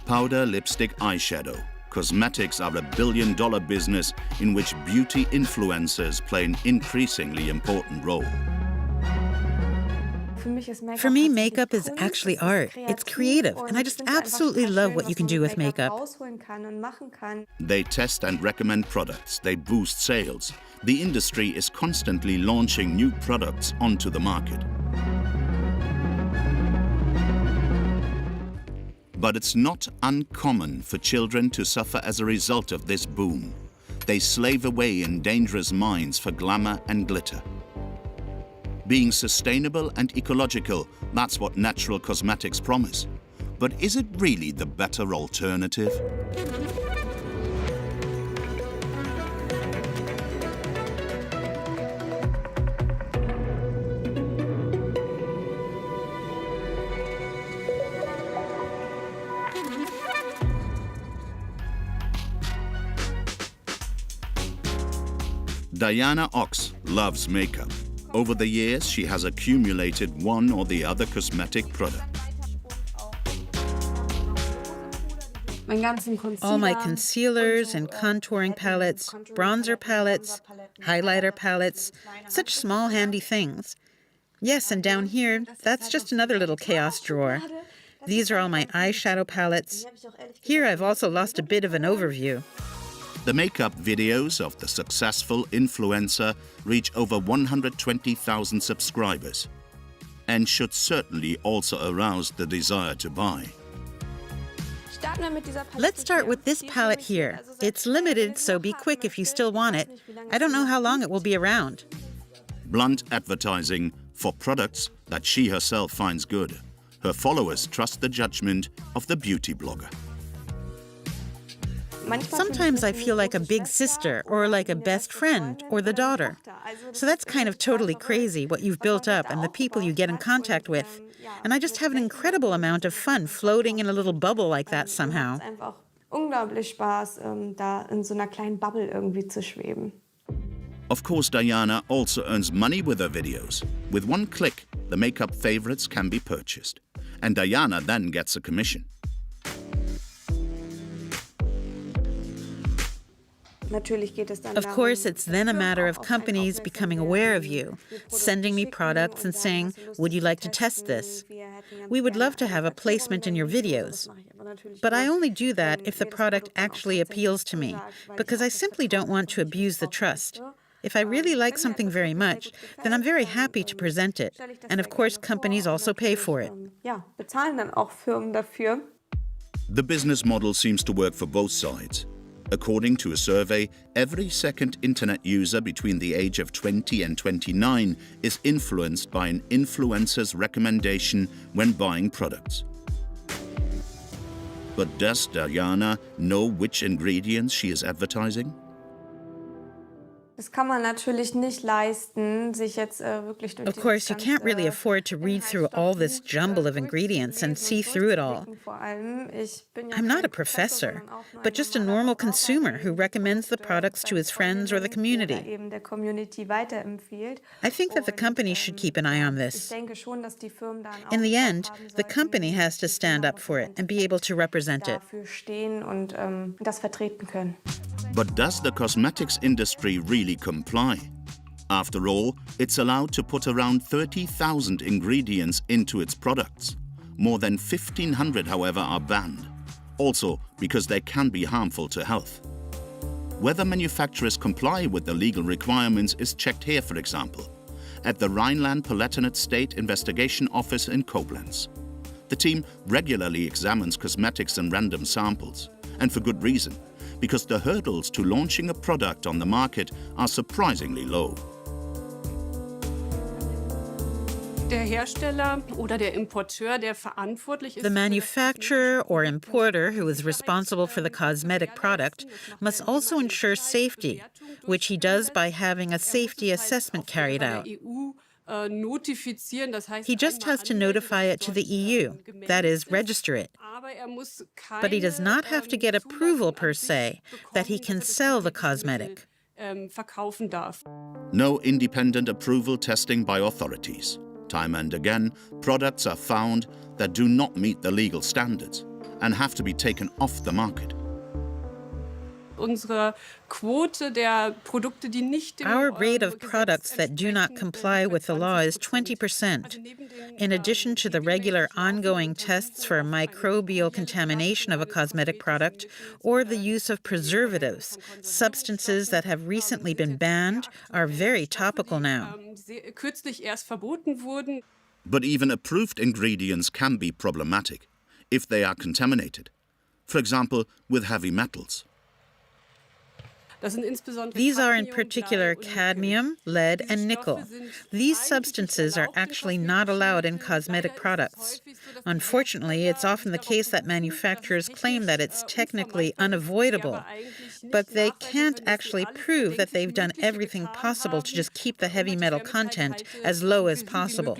Powder, lipstick, eyeshadow. Cosmetics are a billion-dollar business in which beauty influencers play an increasingly important role. For me, makeup is actually art. It's creative, and I just absolutely love what you can do with makeup. They test and recommend products. They boost sales. The industry is constantly launching new products onto the market. But it's not uncommon for children to suffer as a result of this boom. They slave away in dangerous mines for glamour and glitter. Being sustainable and ecological, that's what natural cosmetics promise. But is it really the better alternative? Diana Ox loves makeup. Over the years, she has accumulated one or the other cosmetic product. All my concealers and contouring palettes, bronzer palettes, highlighter palettes, such small handy things. Yes, and down here, that's just another little chaos drawer. These are all my eyeshadow palettes. Here I've also lost a bit of an overview. The makeup videos of the successful influencer reach over 120,000 subscribers and should certainly also arouse the desire to buy. Let's start with this palette here. It's limited, so be quick if you still want it. I don't know how long it will be around. Blunt advertising for products that she herself finds good. Her followers trust the judgment of the beauty blogger. Sometimes I feel like a big sister or like a best friend or the daughter. So that's kind of totally crazy what you've built up and the people you get in contact with. And I just have an incredible amount of fun floating in a little bubble like that somehow. Of course, Diana also earns money with her videos. With one click, the makeup favorites can be purchased. And Diana then gets a commission. Of course, it's then a matter of companies becoming aware of you, sending me products and saying, would you like to test this? We would love to have a placement in your videos. But I only do that if the product actually appeals to me, because I simply don't want to abuse the trust. If I really like something very much, then I'm very happy to present it. And of course, companies also pay for it. The business model seems to work for both sides. According to a survey, every second internet user between the age of 20 and 29 is influenced by an influencer's recommendation when buying products. But does Diana know which ingredients she is advertising? Of course, you can't really afford to read through all this jumble of ingredients and see through it all. I'm not a professor, but just a normal consumer who recommends the products to his friends or the community. I think that the company should keep an eye on this. In the end, the company has to stand up for it and be able to represent it. But does the cosmetics industry really comply? After all, it's allowed to put around 30,000 ingredients into its products. More than 1,500, however, are banned, also because they can be harmful to health. Whether manufacturers comply with the legal requirements is checked here, for example, at the Rhineland-Palatinate State Investigation Office in Koblenz. The team regularly examines cosmetics and random samples, and for good reason, because the hurdles to launching a product on the market are surprisingly low. The manufacturer or importer who is responsible for the cosmetic product must also ensure safety, which he does by having a safety assessment carried out. He just has to notify it to the EU, that is, register it. But he does not have to get approval per se that he can sell the cosmetic. No independent approval testing by authorities. Time and again, products are found that do not meet the legal standards. and have to be taken off the market. Our rate of products that do not comply with the law is 20%. In addition to the regular ongoing tests for microbial contamination of a cosmetic product or the use of preservatives, substances that have recently been banned are very topical now. But even approved ingredients can be problematic if they are contaminated, for example, with heavy metals. These are in particular cadmium, lead, and nickel. These substances are actually not allowed in cosmetic products. Unfortunately, it's often the case that manufacturers claim that it's technically unavoidable, but they can't actually prove that they've done everything possible to just keep the heavy metal content as low as possible.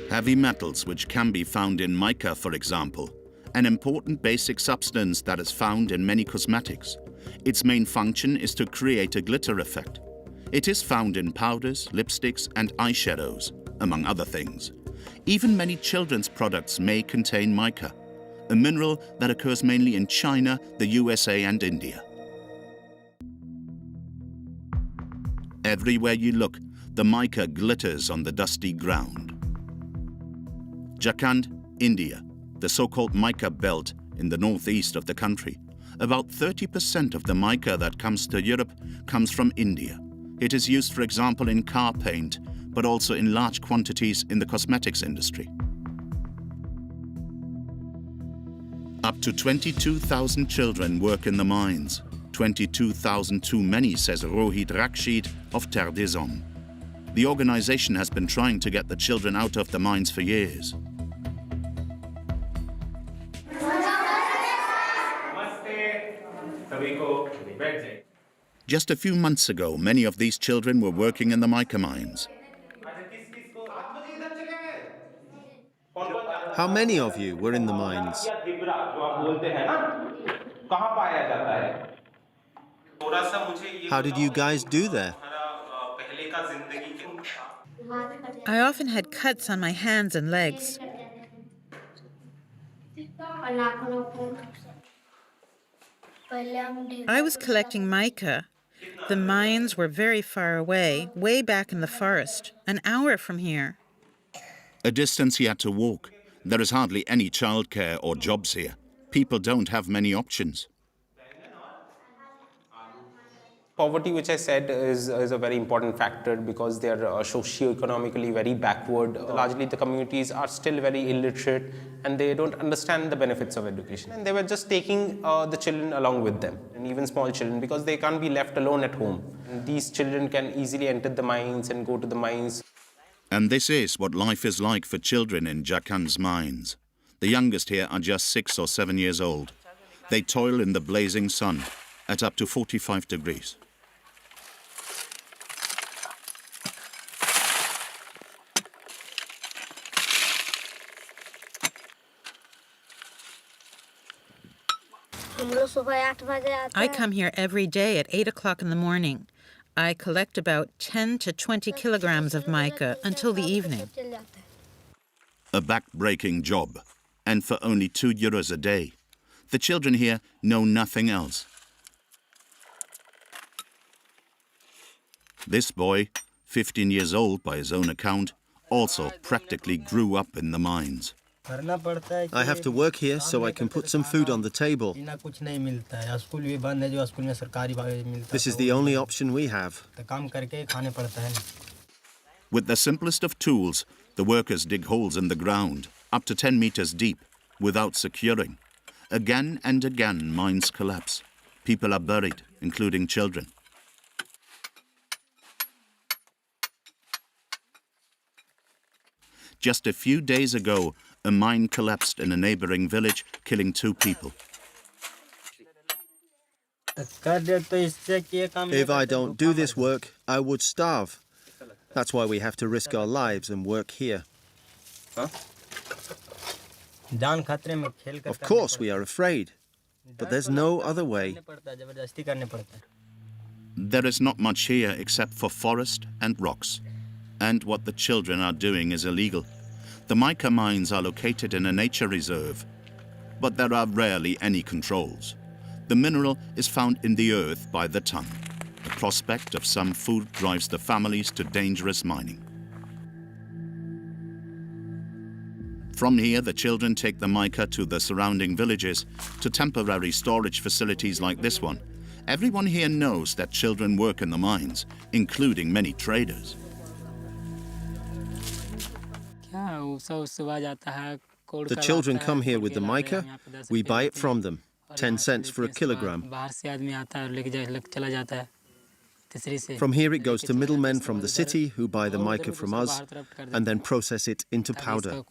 Heavy metals, which can be found in mica, for example, an important basic substance that is found in many cosmetics. Its main function is to create a glitter effect. It is found in powders, lipsticks, and eyeshadows, among other things. Even many children's products may contain mica, a mineral that occurs mainly in China, the USA, and India. Everywhere you look, the mica glitters on the dusty ground. Jharkhand, India, the so-called mica belt in the northeast of the country. About 30% of the mica that comes to Europe comes from India. It is used, for example, in car paint, but also in large quantities in the cosmetics industry. Up to 22,000 children work in the mines. 22,000 too many, says Rohit Rakshid of Terre des Hommes. The organization has been trying to get the children out of the mines for years. Just a few months ago, many of these children were working in the mica mines. How many of you were in the mines? How did you guys do there? I often had cuts on my hands and legs. I was collecting mica. The mines were very far away, way back in the forest, an hour from here. A distance he had to walk. There is hardly any childcare or jobs here. People don't have many options. Poverty, which I said, is a very important factor because they are socio-economically very backward. Largely the communities are still very illiterate and they don't understand the benefits of education. And they were just taking the children along with them, and even small children, because they can't be left alone at home. And these children can easily enter the mines and go to the mines. And this is what life is like for children in Jharkhand's mines. The youngest here are just 6 or 7 years old. They toil in the blazing sun at up to 45 degrees. I come here every day at 8 o'clock in the morning. I collect about 10 to 20 kilograms of mica until the evening. A back-breaking job, and for only €2 a day. The children here know nothing else. This boy, 15 years old by his own account, also practically grew up in the mines. I have to work here so I can put some food on the table. This is the only option we have. With the simplest of tools, the workers dig holes in the ground, up to 10 meters deep, without securing. Again and again, mines collapse. People are buried, including children. Just a few days ago, a mine collapsed in a neighboring village, killing 2 people. If I don't do this work, I would starve. That's why we have to risk our lives and work here. Of course we are afraid, but there's no other way. There is not much here except for forest and rocks. And what the children are doing is illegal. The mica mines are located in a nature reserve. but there are rarely any controls. The mineral is found in the earth by the ton. The prospect of some food drives the families to dangerous mining. From here, the children take the mica to the surrounding villages, to temporary storage facilities like this one. Everyone here knows that children work in the mines, including many traders. The children come here with the mica. We buy it from them, 10 cents for a kilogram. From here it goes to middlemen from the city who buy the mica from us and then process it into powder.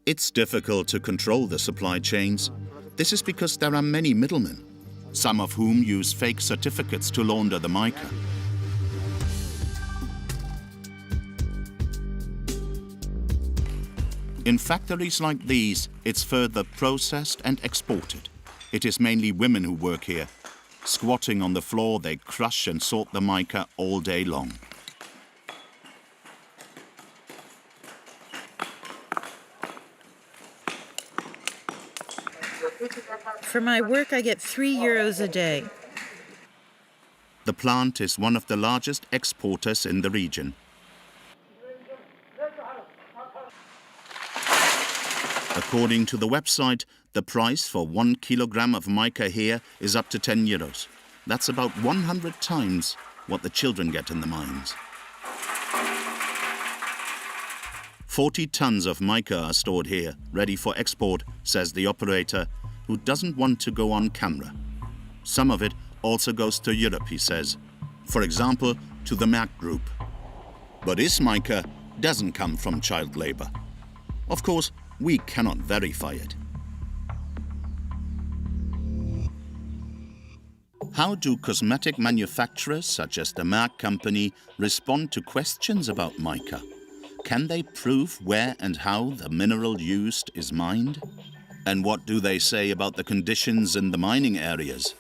It's difficult to control the supply chains. This is because there are many middlemen, some of whom use fake certificates to launder the mica. In factories like these, it's further processed and exported. It is mainly women who work here. Squatting on the floor, they crush and sort the mica all day long. For my work, I get €3 a day. The plant is one of the largest exporters in the region. According to the website, the price for 1 kilogram of mica here is up to €10. That's about 100 times what the children get in the mines. 40 tons of mica are stored here, ready for export, says the operator, who doesn't want to go on camera. Some of it also goes to Europe, he says. For example, to the Merck Group. But his mica doesn't come from child labor. Of course, we cannot verify it. How do cosmetic manufacturers, such as the Merck company, respond to questions about mica? Can they prove where and how the mineral used is mined? And what do they say about the conditions in the mining areas?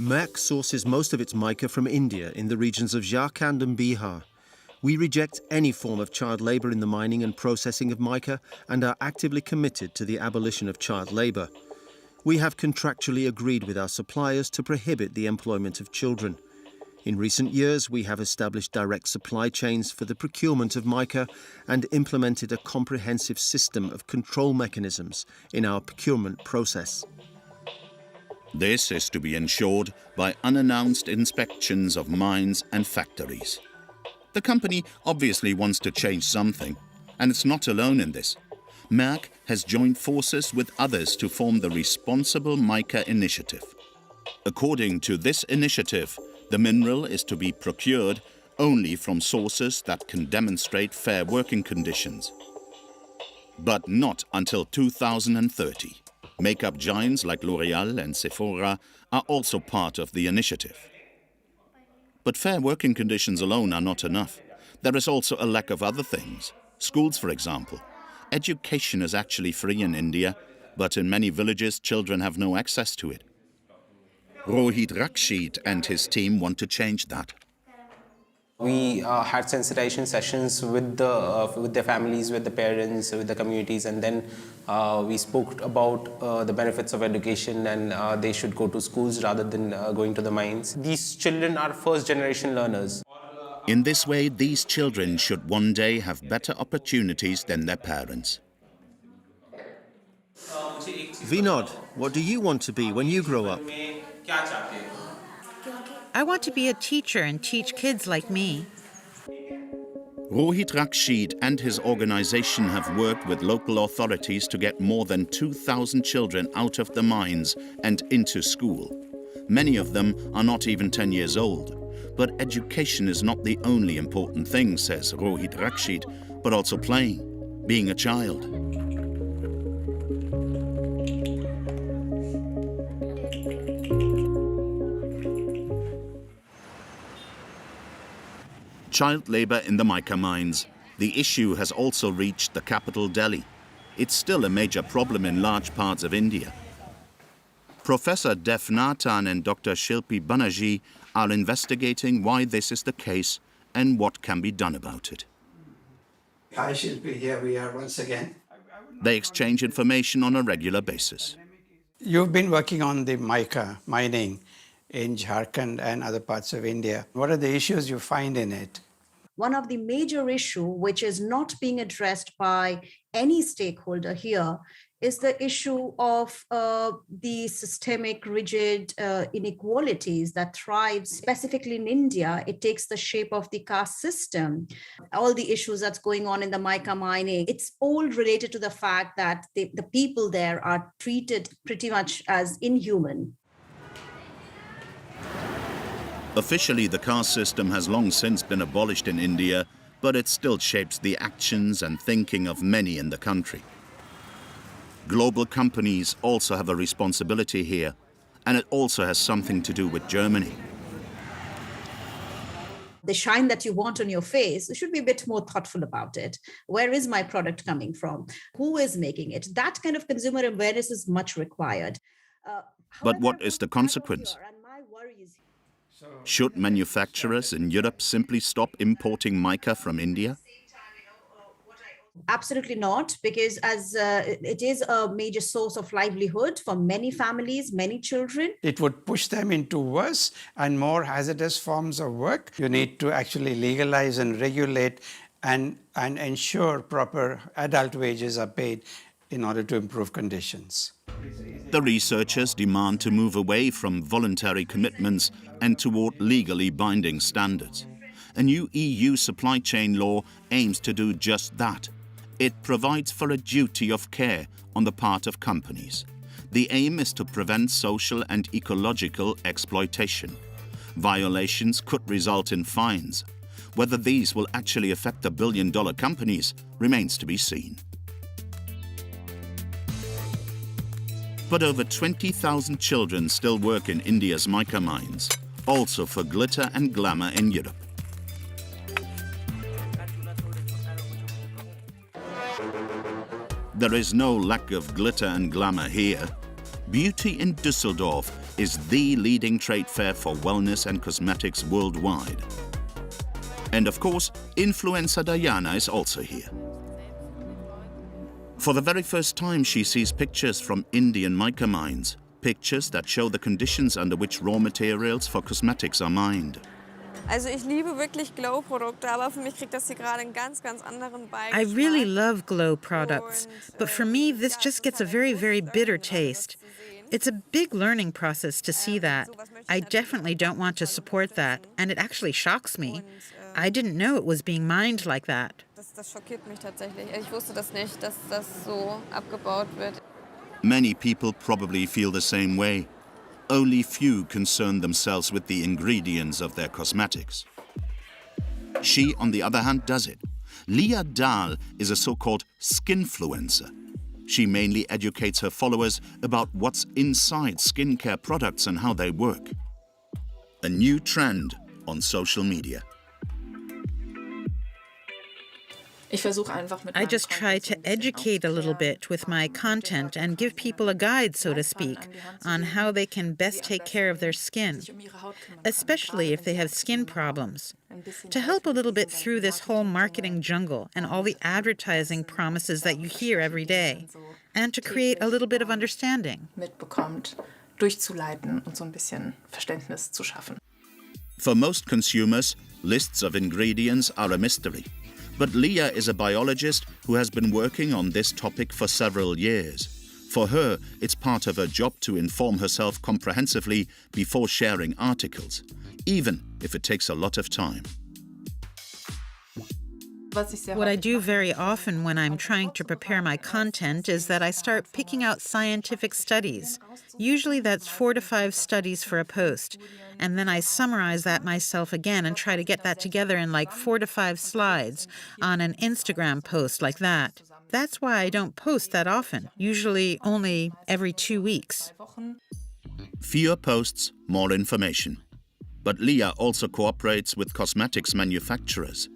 Merck sources most of its mica from India in the regions of Jharkhand and Bihar. We reject any form of child labour in the mining and processing of mica and are actively committed to the abolition of child labour. We have contractually agreed with our suppliers to prohibit the employment of children. In recent years, we have established direct supply chains for the procurement of mica and implemented a comprehensive system of control mechanisms in our procurement process. This is to be ensured by unannounced inspections of mines and factories. The company obviously wants to change something, and it's not alone in this. Merck has joined forces with others to form the Responsible Mica Initiative. According to this initiative, the mineral is to be procured only from sources that can demonstrate fair working conditions. But not until 2030. Makeup giants like L'Oréal and Sephora are also part of the initiative. But fair working conditions alone are not enough. There is also a lack of other things. Schools, for example. Education is actually free in India, but in many villages children have no access to it. Rohit Rakshit and his team want to change that. We had sensitization sessions with the families, with the parents, with the communities, and then we spoke about the benefits of education, and they should go to schools rather than going to the mines. These children are first-generation learners. In this way, these children should one day have better opportunities than their parents. Vinod, what do you want to be when you grow up? I want to be a teacher and teach kids like me. Rohit Rakshit and his organization have worked with local authorities to get more than 2,000 children out of the mines and into school. Many of them are not even 10 years old. But education is not the only important thing, says Rohit Rakshit, but also playing, being a child. Child labour in the mica mines. The issue has also reached the capital Delhi. It's still a major problem in large parts of India. Professor Dev Nathan and Dr. Shilpi Banerjee are investigating why this is the case and what can be done about it. Hi Shilpi, here we are once again. They exchange information on a regular basis. You've been working on the mica mining in Jharkhand and other parts of India. What are the issues you find in it? One of the major issues which is not being addressed by any stakeholder here is the issue of the systemic rigid inequalities that thrive specifically in India. It takes the shape of the caste system. All the issues that's going on in the mica mining, it's all related to the fact that the people there are treated pretty much as inhuman. Officially, the caste system has long since been abolished in India, but it still shapes the actions and thinking of many in the country. Global companies also have a responsibility here, and it also has something to do with Germany. The shine that you want on your face, you should be a bit more thoughtful about it. Where is my product coming from? Who is making it? That kind of consumer awareness is much required. But what is the consequence? Should manufacturers in Europe simply stop importing mica from India? Absolutely not, because as it is a major source of livelihood for many families, many children. It would push them into worse and more hazardous forms of work. You need to actually legalize and regulate and ensure proper adult wages are paid in order to improve conditions. The researchers demand to move away from voluntary commitments and toward legally binding standards. A new EU supply chain law aims to do just that. It provides for a duty of care on the part of companies. The aim is to prevent social and ecological exploitation. Violations could result in fines. Whether these will actually affect the billion-dollar companies remains to be seen. But over 20,000 children still work in India's mica mines, also for glitter and glamour in Europe. There is no lack of glitter and glamour here. Beauty in Düsseldorf is the leading trade fair for wellness and cosmetics worldwide. And of course, influencer Diana is also here. For the very first time, she sees pictures from Indian mica mines, pictures that show the conditions under which raw materials for cosmetics are mined. Also ich liebe wirklich Glow-Produkte, aber für mich kriegt das hier gerade einen ganz anderen Beigeschmack. I really love glow products, but for me, this just gets a very, very bitter taste. It's a big learning process to see that. I definitely don't want to support that, and it actually shocks me. I didn't know it was being mined like that. Das schockiert mich tatsächlich. Ich wusste das nicht, dass das so abgebaut wird. Many people probably feel the same way. Only few concern themselves with the ingredients of their cosmetics. She, on the other hand, does it. Leah Dahl is a so-called skinfluencer. She mainly educates her followers about what's inside skincare products and how they work. A new trend on social media. I just try to educate a little bit with my content and give people a guide, so to speak, on how they can best take care of their skin, especially if they have skin problems. To help a little bit through this whole marketing jungle and all the advertising promises that you hear every day, and to create a little bit of understanding. For most consumers, lists of ingredients are a mystery. But Leah is a biologist who has been working on this topic for several years. For her, it's part of her job to inform herself comprehensively before sharing articles, even if it takes a lot of time. What I do very often when I'm trying to prepare my content is that I start picking out scientific studies. Usually that's 4 to 5 studies for a post. And then I summarize that myself again and try to get that together in like 4 to 5 slides on an Instagram post like that. That's why I don't post that often, usually only every 2 weeks. Fewer posts, more information. But Leah also cooperates with cosmetics manufacturers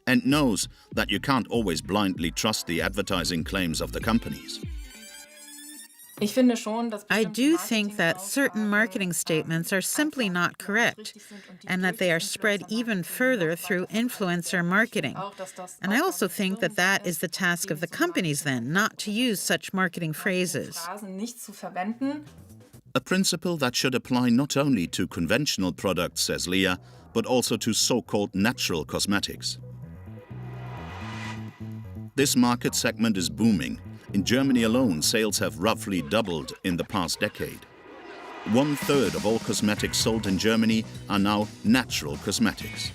and knows that you can't always blindly trust the advertising claims of the companies. I do think that certain marketing statements are simply not correct, and that they are spread even further through influencer marketing. And I also think that that is the task of the companies then, not to use such marketing phrases. A principle that should apply not only to conventional products, says Leah, but also to so-called natural cosmetics. This market segment is booming. In Germany alone, sales have roughly doubled in the past decade. 1/3 of all cosmetics sold in Germany are now natural cosmetics.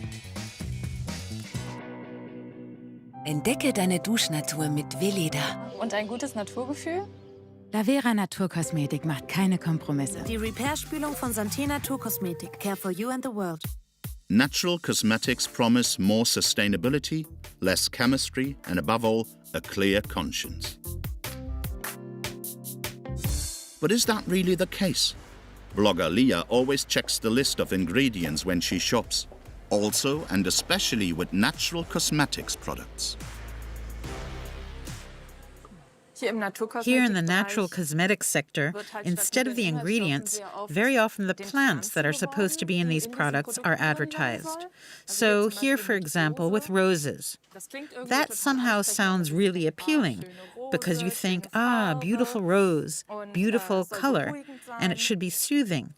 Entdecke deine Duschnatur mit Veleda. Und ein gutes Naturgefühl? Lavera Naturkosmetik macht keine Kompromisse. Die Repair-Spülung von Santé Naturkosmetik. Care for you and the world. Natural cosmetics promise more sustainability, less chemistry, and above all, a clear conscience. But is that really the case? Blogger Leah always checks the list of ingredients when she shops, also and especially with natural cosmetics products. Here in the natural cosmetics sector, instead of the ingredients, very often the plants that are supposed to be in these products are advertised. So here, for example, with roses. That somehow sounds really appealing because you think, beautiful rose, beautiful color, and it should be soothing.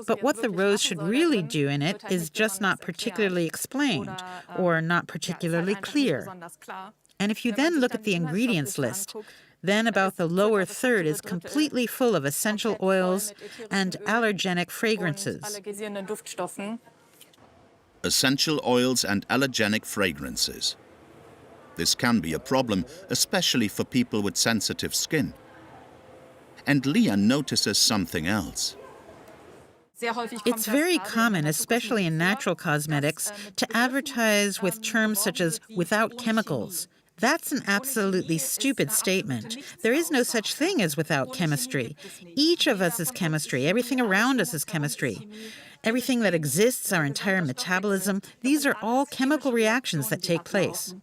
But what the rose should really do in it is just not particularly explained or not particularly clear. And if you then look at the ingredients list, then about the lower third is completely full of essential oils and allergenic fragrances. Essential oils and allergenic fragrances. This can be a problem, especially for people with sensitive skin. And Leah notices something else. It's very common, especially in natural cosmetics, to advertise with terms such as without chemicals. That's an absolutely stupid statement. There is no such thing as without chemistry. Each of us is chemistry. Everything around us is chemistry. Everything that exists, our entire metabolism, these are all chemical reactions that take place.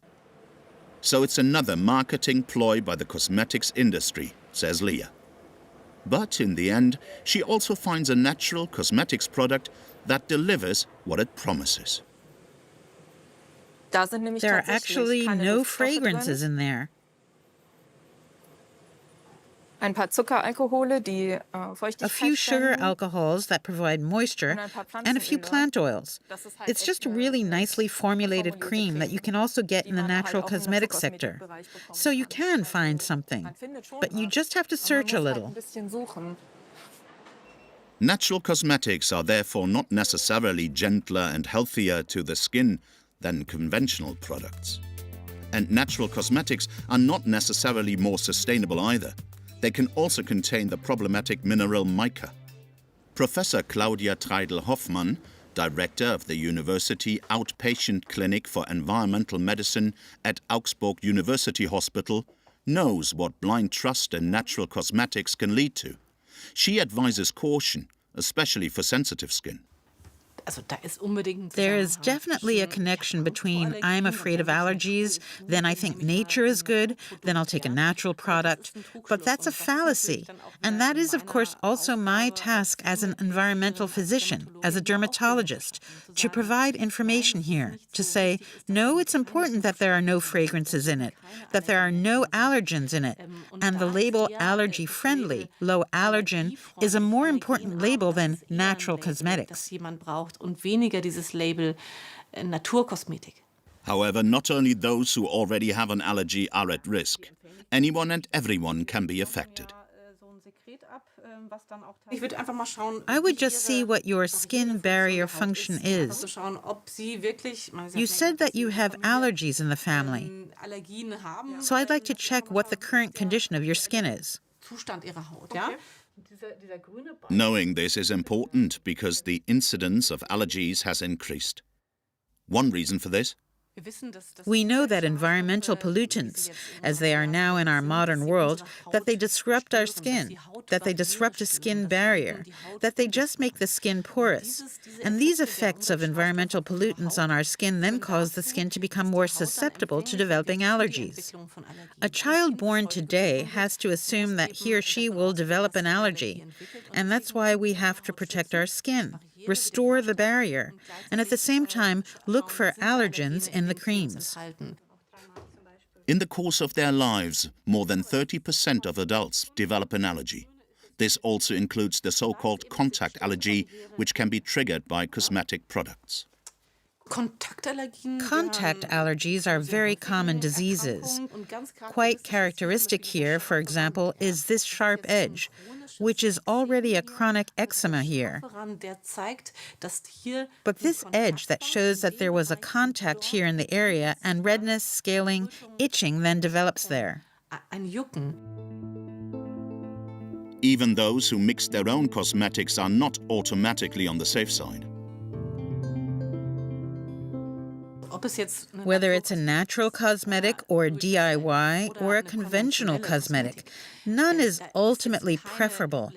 So it's another marketing ploy by the cosmetics industry, says Leah. But in the end, she also finds a natural cosmetics product that delivers what it promises. There are actually no fragrances in there. Ein paar Zuckeralkohole, die A few sugar alcohols that provide moisture, and a few plant oils. It's just a really nicely formulated cream that you can also get in the natural cosmetics sector. So you can find something, but you just have to search a little. Natural cosmetics are therefore not necessarily gentler and healthier to the skin than conventional products. And natural cosmetics are not necessarily more sustainable either. They can also contain the problematic mineral mica. Professor Claudia Treidel-Hoffmann, director of the University Outpatient Clinic for Environmental Medicine at Augsburg University Hospital, knows what blind trust in natural cosmetics can lead to. She advises caution, especially for sensitive skin. There is definitely a connection between I'm afraid of allergies, then I think nature is good, then I'll take a natural product. But that's a fallacy. And that is, of course, also my task as an environmental physician, as a dermatologist, to provide information here, to say, no, it's important that there are no fragrances in it, that there are no allergens in it. And the label allergy-friendly, low allergen, is a more important label than natural cosmetics. Und weniger dieses Label Naturkosmetik. However, not only those who already have an allergy are at risk. Anyone and everyone can be affected. I would just see what your skin barrier function is. You said that you have allergies in the family. So I'd like to check what the current condition of your skin is. Knowing this is important because the incidence of allergies has increased. One reason for this, We know that environmental pollutants, as they are now in our modern world, that they disrupt our skin, that they disrupt a skin barrier, that they just make the skin porous. And these effects of environmental pollutants on our skin then cause the skin to become more susceptible to developing allergies. A child born today has to assume that he or she will develop an allergy, and that's why we have to protect our skin, restore the barrier, and at the same time look for allergens in the creams. In the course of their lives, more than 30% of adults develop an allergy. This also includes the so-called contact allergy, which can be triggered by cosmetic products. Contact allergies are very common diseases. Quite characteristic here, for example, is this sharp edge, which is already a chronic eczema here. But this edge that shows that there was a contact here in the area, and redness, scaling, itching then develops there. Even those who mix their own cosmetics are not automatically on the safe side. Whether it's a natural cosmetic or a DIY or a conventional cosmetic, none is ultimately preferable.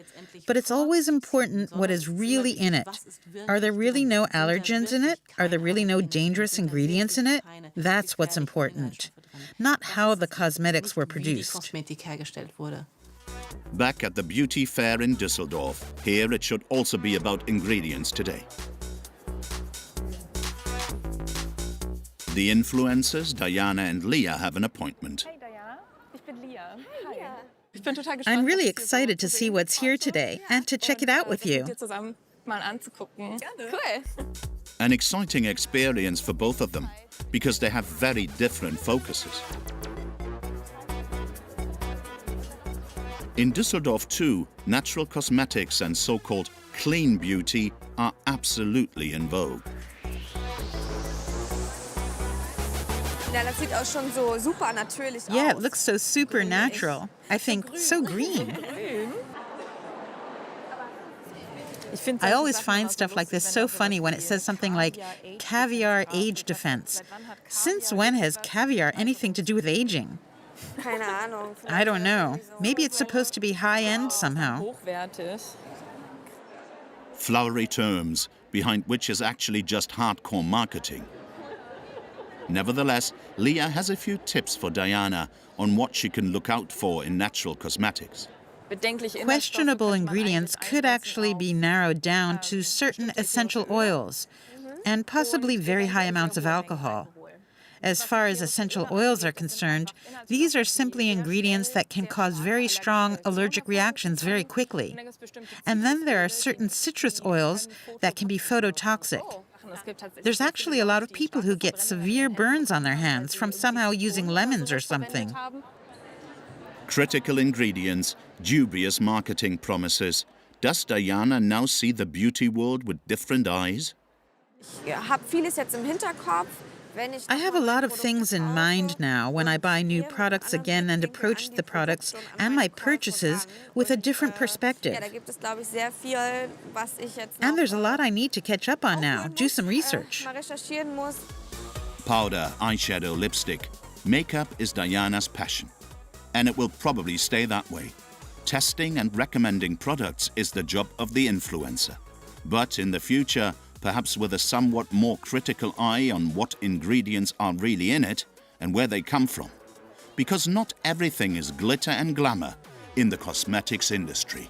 But it's always important what is really in it. Are there really no allergens in it? Are there really no dangerous ingredients in it? That's what's important, not how the cosmetics were produced. Back at the beauty fair in Düsseldorf, here it should also be about ingredients today. The influencers, Diana and Leah, have an appointment. Hey Diana, ich bin Leah. Hi. I'm really excited to see what's here today and to check it out with you. An exciting experience for both of them, because they have very different focuses. In Düsseldorf too, natural cosmetics and so-called clean beauty are absolutely in vogue. Yeah, it looks so supernatural. I think so green. I always find stuff like this so funny when it says something like caviar age defense. Since when has caviar anything to do with aging? I don't know. Maybe it's supposed to be high-end somehow. Flowery terms, behind which is actually just hardcore marketing. Nevertheless, Leah has a few tips for Diana on what she can look out for in natural cosmetics. Questionable ingredients could actually be narrowed down to certain essential oils and possibly very high amounts of alcohol. As far as essential oils are concerned, these are simply ingredients that can cause very strong allergic reactions very quickly. And then there are certain citrus oils that can be phototoxic. There's actually a lot of people who get severe burns on their hands from somehow using lemons or something. Critical ingredients, dubious marketing promises. Does Diana now see the beauty world with different eyes? I have a lot of things in mind now when I buy new products again and approach the products and my purchases with a different perspective. And there's a lot I need to catch up on now, do some research. Powder, eyeshadow, lipstick. Makeup is Diana's passion. And it will probably stay that way. Testing and recommending products is the job of the influencer. But in the future, perhaps with a somewhat more critical eye on what ingredients are really in it and where they come from. Because not everything is glitter and glamour in the cosmetics industry.